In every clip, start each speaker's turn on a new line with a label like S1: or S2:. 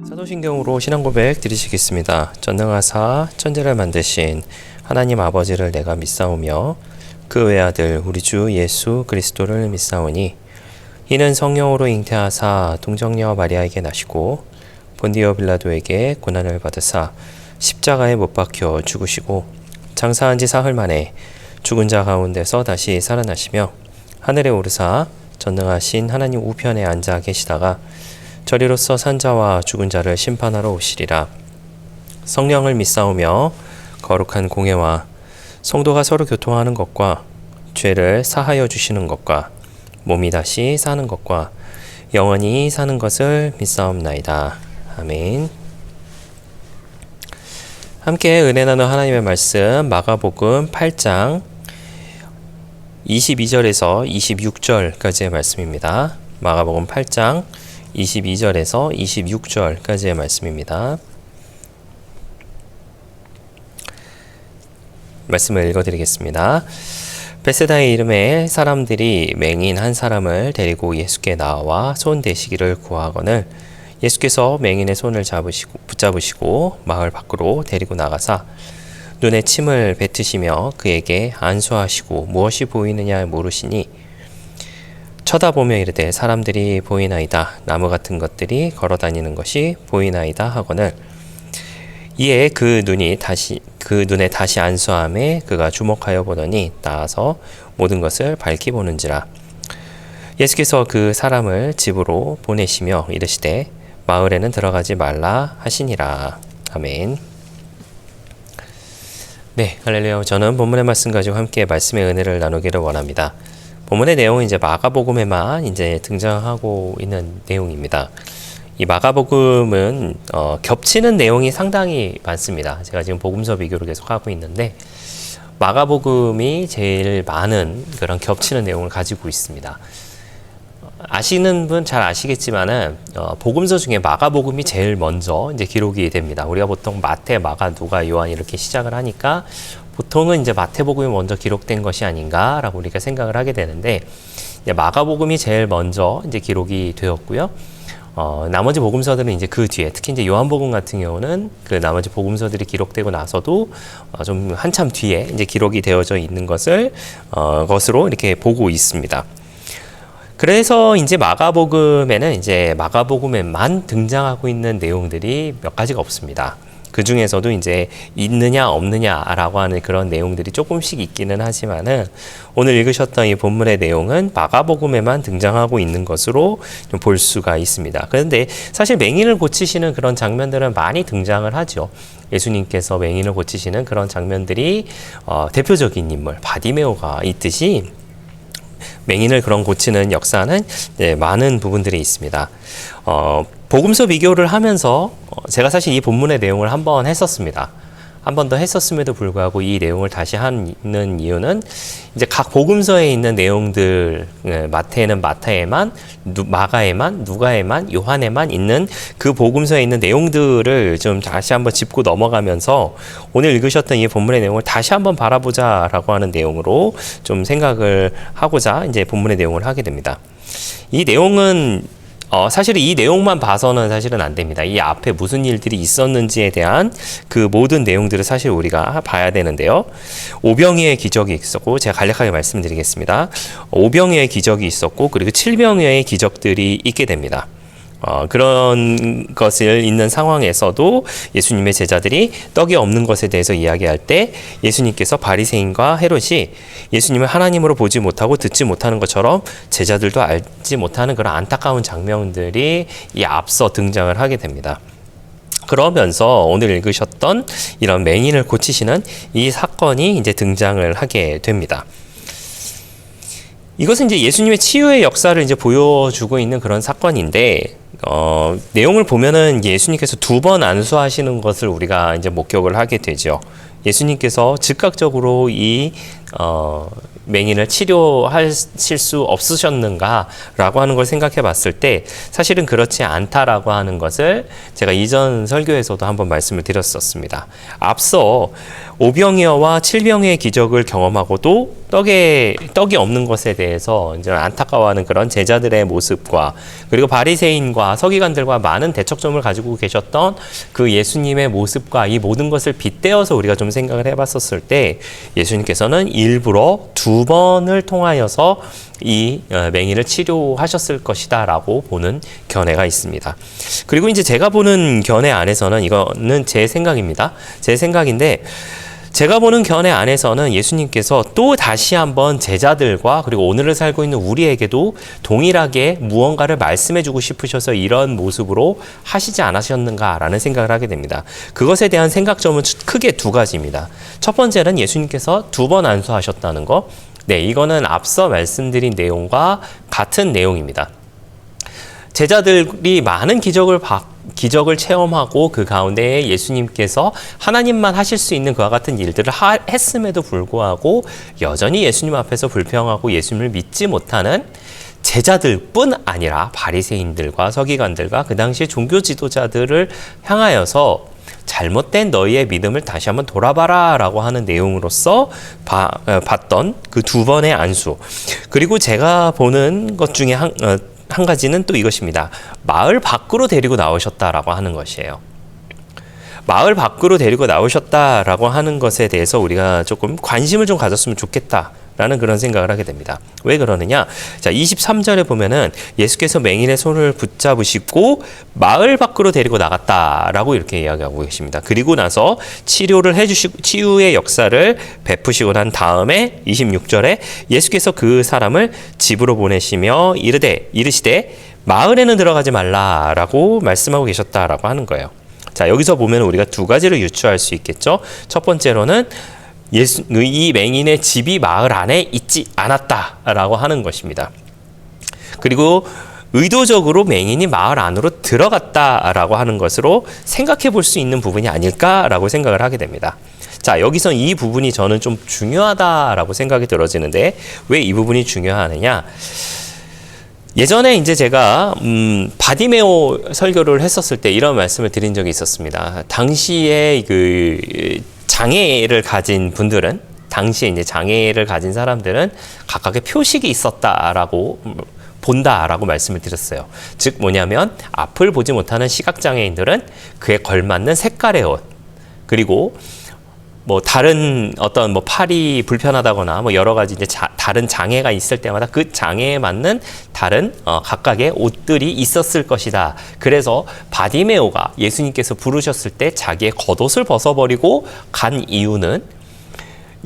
S1: 사도신경으로 신앙고백 드리시겠습니다. 전능하사 천지를 만드신 하나님 아버지를 내가 믿사오며 그 외아들 우리 주 예수 그리스도를 믿사오니 이는 성령으로 잉태하사 동정녀 마리아에게 나시고 본디오 빌라도에게 고난을 받으사 십자가에 못 박혀 죽으시고 장사한 지 사흘 만에 죽은 자 가운데서 다시 살아나시며 하늘에 오르사 전능하신 하나님 우편에 앉아 계시다가 저리로서 산자와 죽은 자를 심판하러 오시리라. 성령을 믿사오며 거룩한 공예와 성도가 서로 교통하는 것과 죄를 사하여 주시는 것과 몸이 다시 사는 것과 영원히 사는 것을 믿사옵나이다. 아멘. 함께 은혜 나누 하나님의 말씀 마가복음 8장 22절에서 26절까지의 말씀입니다. 마가복음 8장 22절에서 26절까지의 말씀입니다. 말씀을 읽어드리겠습니다. 베세다의 이름에 사람들이 맹인 한 사람을 데리고 예수께 나와 손 대시기를 구하거늘 예수께서 맹인의 손을 붙잡으시고 마을 밖으로 데리고 나가사 눈에 침을 뱉으시며 그에게 안수하시고 무엇이 보이느냐 물으시니 쳐다보며 이르되 사람들이 보이나이다. 나무 같은 것들이 걸어다니는 것이 보이나이다 하거늘 이에 그 눈에 다시 안수함에 그가 주목하여 보더니 나아서 모든 것을 밝히 보는지라. 예수께서 그 사람을 집으로 보내시며 이르시되 마을에는 들어가지 말라 하시니라. 아멘. 네, 할렐루야. 저는 본문의 말씀 가지고 함께 말씀의 은혜를 나누기를 원합니다. 본문의 내용은 이제 마가복음에만 이제 등장하고 있는 내용입니다. 이 마가복음은 겹치는 내용이 상당히 많습니다. 제가 지금 복음서 비교를 계속 하고 있는데 마가복음이 제일 많은 그런 겹치는 내용을 가지고 있습니다. 아시는 분 잘 아시겠지만은 복음서 중에 마가복음이 제일 먼저 이제 기록이 됩니다. 우리가 보통 마태, 마가, 누가, 요한 이렇게 시작을 하니까 보통은 이제 마태복음이 먼저 기록된 것이 아닌가라고 우리가 생각을 하게 되는데 이제 마가복음이 제일 먼저 이제 기록이 되었고요. 나머지 복음서들은 이제 그 뒤에 특히 이제 요한복음 같은 경우는 그 나머지 복음서들이 기록되고 나서도 좀 한참 뒤에 이제 기록이 되어져 있는 것으로 이렇게 보고 있습니다. 그래서 이제 마가복음에는 이제 마가복음에만 등장하고 있는 내용들이 몇 가지가 없습니다. 그 중에서도 이제 있느냐 없느냐라고 하는 그런 내용들이 조금씩 있기는 하지만은 오늘 읽으셨던 이 본문의 내용은 마가복음에만 등장하고 있는 것으로 좀 볼 수가 있습니다. 그런데 사실 맹인을 고치시는 그런 장면들은 많이 등장을 하죠. 예수님께서 맹인을 고치시는 그런 장면들이 대표적인 인물 바디메오가 있듯이 맹인을 그런 고치는 역사는 많은 부분들이 있습니다. 복음서 비교를 하면서 제가 사실 이 본문의 내용을 한번 했었습니다. 한 번 더 했었음에도 불구하고 이 내용을 다시 하는 이유는 이제 각 복음서에 있는 내용들, 마태에는 마태에만, 마가에만, 누가에만, 요한에만 있는 그 복음서에 있는 내용들을 좀 다시 한번 짚고 넘어가면서 오늘 읽으셨던 이 본문의 내용을 다시 한번 바라보자라고 하는 내용으로 좀 생각을 하고자 이제 본문의 내용을 하게 됩니다. 이 내용은 사실 이 내용만 봐서는 사실은 안 됩니다. 이 앞에 무슨 일들이 있었는지에 대한 그 모든 내용들을 사실 우리가 봐야 되는데요. 오병이의 기적이 있었고, 제가 간략하게 말씀드리겠습니다. 오병이의 기적이 있었고, 그리고 칠병이의 기적들이 있게 됩니다. 그런 것을 있는 상황에서도 예수님의 제자들이 떡이 없는 것에 대해서 이야기할 때 예수님께서 바리새인과 헤롯이 예수님을 하나님으로 보지 못하고 듣지 못하는 것처럼 제자들도 알지 못하는 그런 안타까운 장면들이 이 앞서 등장을 하게 됩니다. 그러면서 오늘 읽으셨던 이런 맹인을 고치시는 이 사건이 이제 등장을 하게 됩니다. 이것은 이제 예수님의 치유의 역사를 이제 보여주고 있는 그런 사건인데, 내용을 보면은 예수님께서 2번 안수하시는 것을 우리가 이제 목격을 하게 되죠. 예수님께서 즉각적으로 이 맹인을 치료하실 수 없으셨는가라고 하는 걸 생각해 봤을 때 사실은 그렇지 않다라고 하는 것을 제가 이전 설교에서도 한번 말씀을 드렸었습니다. 앞서 오병이어와 칠병의 기적을 경험하고도 떡이 없는 것에 대해서 이제 안타까워하는 그런 제자들의 모습과 그리고 바리새인과 서기관들과 많은 대척점을 가지고 계셨던 그 예수님의 모습과 이 모든 것을 빗대어서 우리가 좀 생각을 해봤었을 때 예수님께서는 일부러 2번을 통하여서 이 맹인을 치료하셨을 것이다 라고 보는 견해가 있습니다. 그리고 이제 제가 보는 견해 안에서는 이거는 제 생각입니다. 제 생각인데 제가 보는 견해 안에서는 예수님께서 또 다시 한번 제자들과 그리고 오늘을 살고 있는 우리에게도 동일하게 무언가를 말씀해주고 싶으셔서 이런 모습으로 하시지 않으셨는가라는 생각을 하게 됩니다. 그것에 대한 생각점은 크게 2가지입니다. 첫 번째는 예수님께서 2번 안수하셨다는 거. 네, 이거는 앞서 말씀드린 내용과 같은 내용입니다. 제자들이 많은 기적을 체험하고 그 가운데 예수님께서 하나님만 하실 수 있는 그와 같은 일들을 했음에도 불구하고 여전히 예수님 앞에서 불평하고 예수님을 믿지 못하는 제자들뿐 아니라 바리새인들과 서기관들과 그 당시의 종교 지도자들을 향하여서 잘못된 너희의 믿음을 다시 한번 돌아봐라 라고 하는 내용으로서 봤던 그 2번의 안수. 그리고 제가 보는 것 중에 한 가지는 또 이것입니다. 마을 밖으로 데리고 나오셨다라고 하는 것이에요. 마을 밖으로 데리고 나오셨다라고 하는 것에 대해서 우리가 조금 관심을 좀 가졌으면 좋겠다라는 그런 생각을 하게 됩니다. 왜 그러느냐? 자, 23절에 보면은 예수께서 맹인의 손을 붙잡으시고 마을 밖으로 데리고 나갔다라고 이렇게 이야기하고 계십니다. 그리고 나서 치료를 해주시고 치유의 역사를 베푸시고 난 다음에 26절에 예수께서 그 사람을 집으로 보내시며 이르시되 마을에는 들어가지 말라라고 말씀하고 계셨다라고 하는 거예요. 자, 여기서 보면 우리가 2가지를 유추할 수 있겠죠. 첫 번째로는 이 맹인의 집이 마을 안에 있지 않았다라고 하는 것입니다. 그리고 의도적으로 맹인이 마을 안으로 들어갔다라고 하는 것으로 생각해 볼 수 있는 부분이 아닐까라고 생각을 하게 됩니다. 자, 여기서 이 부분이 저는 좀 중요하다라고 생각이 들어지는데 왜 이 부분이 중요하느냐? 예전에 이제 제가 바디메오 설교를 했었을 때 이런 말씀을 드린 적이 있었습니다. 당시에 그 장애를 가진 분들은 당시에 이제 장애를 가진 사람들은 각각의 표식이 있었다라고 본다라고 말씀을 드렸어요. 즉 뭐냐면 앞을 보지 못하는 시각장애인들은 그에 걸맞는 색깔의 옷 그리고 뭐 다른 어떤 뭐 팔이 불편하다거나 뭐 여러 가지 이제 다른 장애가 있을 때마다 그 장애에 맞는 다른 각각의 옷들이 있었을 것이다. 그래서 바디메오가 예수님께서 부르셨을 때 자기의 겉옷을 벗어버리고 간 이유는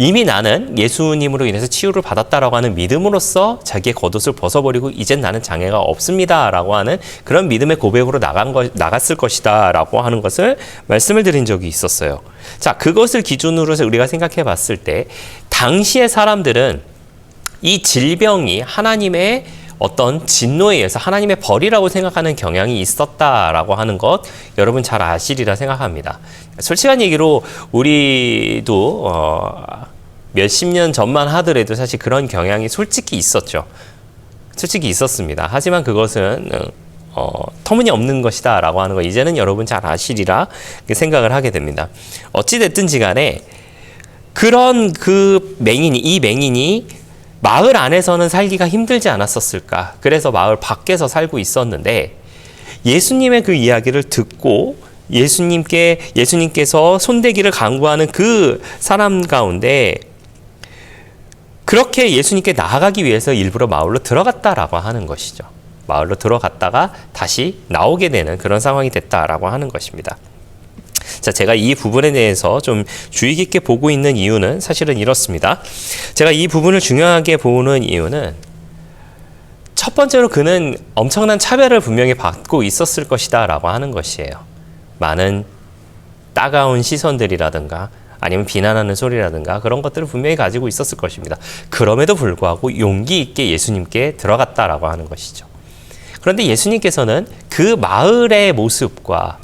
S1: 이미 나는 예수님으로 인해서 치유를 받았다라고 하는 믿음으로써 자기의 겉옷을 벗어버리고 이젠 나는 장애가 없습니다라고 하는 그런 믿음의 고백으로 나갔을 것이다 라고 하는 것을 말씀을 드린 적이 있었어요. 자, 그것을 기준으로 해서 우리가 생각해 봤을 때 당시의 사람들은 이 질병이 하나님의 어떤 진노에 의해서 하나님의 벌이라고 생각하는 경향이 있었다라고 하는 것 여러분 잘 아시리라 생각합니다. 솔직한 얘기로 우리도 몇십 년 전만 하더라도 사실 그런 경향이 솔직히 있었죠. 솔직히 있었습니다. 하지만 그것은 터무니없는 것이다 라고 하는 거 이제는 여러분 잘 아시리라 생각을 하게 됩니다. 어찌됐든지 간에 그런 이 맹인이 마을 안에서는 살기가 힘들지 않았었을까? 그래서 마을 밖에서 살고 있었는데 예수님의 그 이야기를 듣고 예수님께서 손대기를 간구하는 그 사람 가운데 그렇게 예수님께 나아가기 위해서 일부러 마을로 들어갔다라고 하는 것이죠. 마을로 들어갔다가 다시 나오게 되는 그런 상황이 됐다라고 하는 것입니다. 자, 제가 이 부분에 대해서 좀 주의 깊게 보고 있는 이유는 사실은 이렇습니다. 제가 이 부분을 중요하게 보는 이유는 첫 번째로 그는 엄청난 차별을 분명히 받고 있었을 것이다 라고 하는 것이에요. 많은 따가운 시선들이라든가 아니면 비난하는 소리라든가 그런 것들을 분명히 가지고 있었을 것입니다. 그럼에도 불구하고 용기 있게 예수님께 들어갔다라고 하는 것이죠. 그런데 예수님께서는 그 마을의 모습과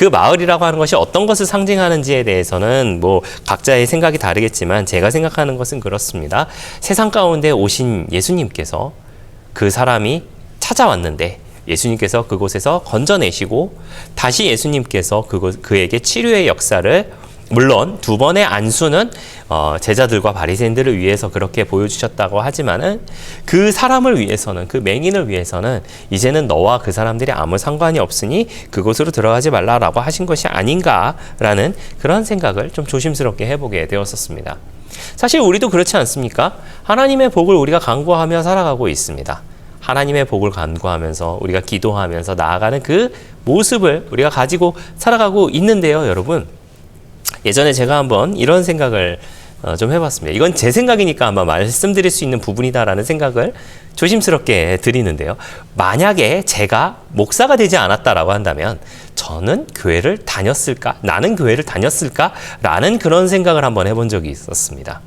S1: 그 마을이라고 하는 것이 어떤 것을 상징하는지에 대해서는 뭐 각자의 생각이 다르겠지만 제가 생각하는 것은 그렇습니다. 세상 가운데 오신 예수님께서 그 사람이 찾아왔는데 예수님께서 그곳에서 건져내시고 다시 예수님께서 그에게 치료의 역사를, 물론 두 번의 안수는 제자들과 바리새인들을 위해서 그렇게 보여주셨다고 하지만은 그 사람을 위해서는, 그 맹인을 위해서는 이제는 너와 그 사람들이 아무 상관이 없으니 그곳으로 들어가지 말라라고 하신 것이 아닌가라는 그런 생각을 좀 조심스럽게 해보게 되었었습니다. 사실 우리도 그렇지 않습니까? 하나님의 복을 우리가 간구하며 살아가고 있습니다. 하나님의 복을 간구하면서 우리가 기도하면서 나아가는 그 모습을 우리가 가지고 살아가고 있는데요, 여러분. 예전에 제가 한번 이런 생각을 좀 해봤습니다. 이건 제 생각이니까 아마 말씀드릴 수 있는 부분이다라는 생각을 조심스럽게 드리는데요. 만약에 제가 목사가 되지 않았다라고 한다면 저는 교회를 다녔을까? 나는 교회를 다녔을까? 라는 그런 생각을 한번 해본 적이 있었습니다.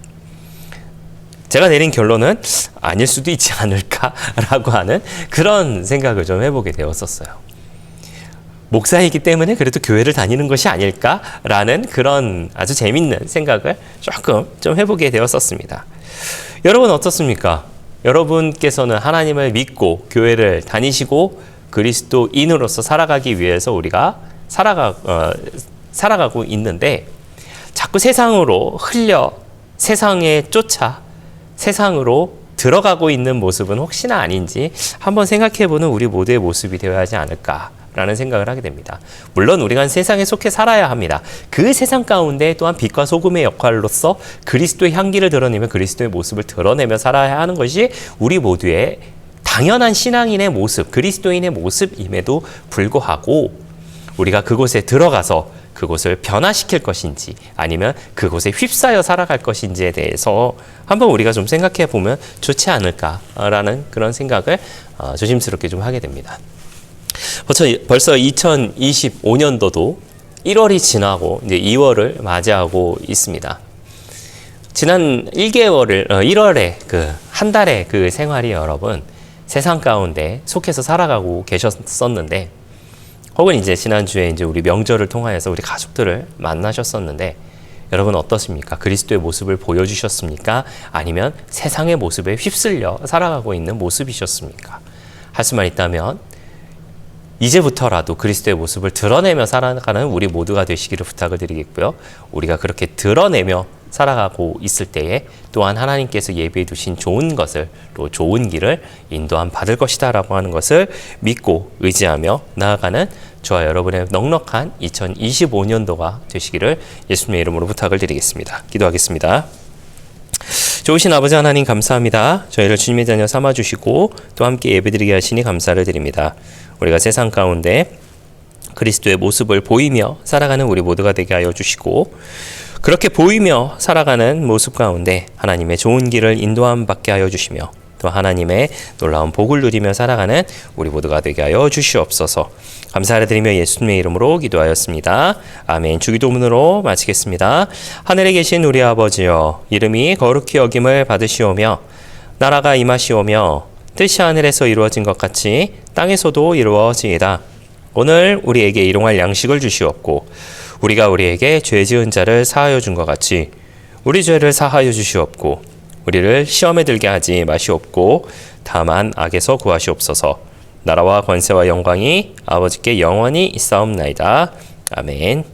S1: 제가 내린 결론은 아닐 수도 있지 않을까라고 하는 그런 생각을 좀 해보게 되었었어요. 목사이기 때문에 그래도 교회를 다니는 것이 아닐까라는 그런 아주 재밌는 생각을 조금 좀 해보게 되었었습니다. 여러분 어떻습니까? 여러분께서는 하나님을 믿고 교회를 다니시고 그리스도인으로서 살아가기 위해서 우리가 살아가고 있는데 자꾸 세상으로 흘려 세상에 쫓아 세상으로 들어가고 있는 모습은 혹시나 아닌지 한번 생각해보는 우리 모두의 모습이 되어야 하지 않을까라는 생각을 하게 됩니다. 물론 우리가 세상에 속해 살아야 합니다. 그 세상 가운데 또한 빛과 소금의 역할로서 그리스도의 향기를 드러내며 그리스도의 모습을 드러내며 살아야 하는 것이 우리 모두의 당연한 신앙인의 모습, 그리스도인의 모습임에도 불구하고 우리가 그곳에 들어가서 그곳을 변화시킬 것인지 아니면 그곳에 휩싸여 살아갈 것인지에 대해서 한번 우리가 좀 생각해 보면 좋지 않을까라는 그런 생각을 조심스럽게 좀 하게 됩니다. 벌써 2025년도도 1월이 지나고 이제 2월을 맞이하고 있습니다. 지난 1월에 그 한 달의 그 생활이 여러분 세상 가운데 속해서 살아가고 계셨었는데 혹은 이제 지난주에 이제 우리 명절을 통하여서 우리 가족들을 만나셨었는데 여러분 어떻습니까? 그리스도의 모습을 보여주셨습니까? 아니면 세상의 모습에 휩쓸려 살아가고 있는 모습이셨습니까? 할 수만 있다면 이제부터라도 그리스도의 모습을 드러내며 살아가는 우리 모두가 되시기를 부탁을 드리겠고요. 우리가 그렇게 드러내며 살아가고 있을 때에 또한 하나님께서 예비해 두신 좋은 것을 또 좋은 길을 인도함 받을 것이다 라고 하는 것을 믿고 의지하며 나아가는 저와 여러분의 넉넉한 2025년도가 되시기를 예수님의 이름으로 부탁을 드리겠습니다. 기도하겠습니다. 좋으신 아버지 하나님 감사합니다. 저희를 주님의 자녀 삼아주시고 또 함께 예배드리게 하시니 감사를 드립니다. 우리가 세상 가운데 그리스도의 모습을 보이며 살아가는 우리 모두가 되게 하여 주시고 그렇게 보이며 살아가는 모습 가운데 하나님의 좋은 길을 인도함 받게 하여 주시며 또 하나님의 놀라운 복을 누리며 살아가는 우리 모두가 되게 하여 주시옵소서. 감사를 드리며 예수님의 이름으로 기도하였습니다. 아멘. 주기도문으로 마치겠습니다. 하늘에 계신 우리 아버지여, 이름이 거룩히 여김을 받으시오며 나라가 임하시오며 뜻이 하늘에서 이루어진 것 같이 땅에서도 이루어지이다. 오늘 우리에게 일용할 양식을 주시옵고 우리가 우리에게 죄 지은 자를 사하여 준 것 같이 우리 죄를 사하여 주시옵고 우리를 시험에 들게 하지 마시옵고 다만 악에서 구하시옵소서. 나라와 권세와 영광이 아버지께 영원히 있사옵나이다. 아멘.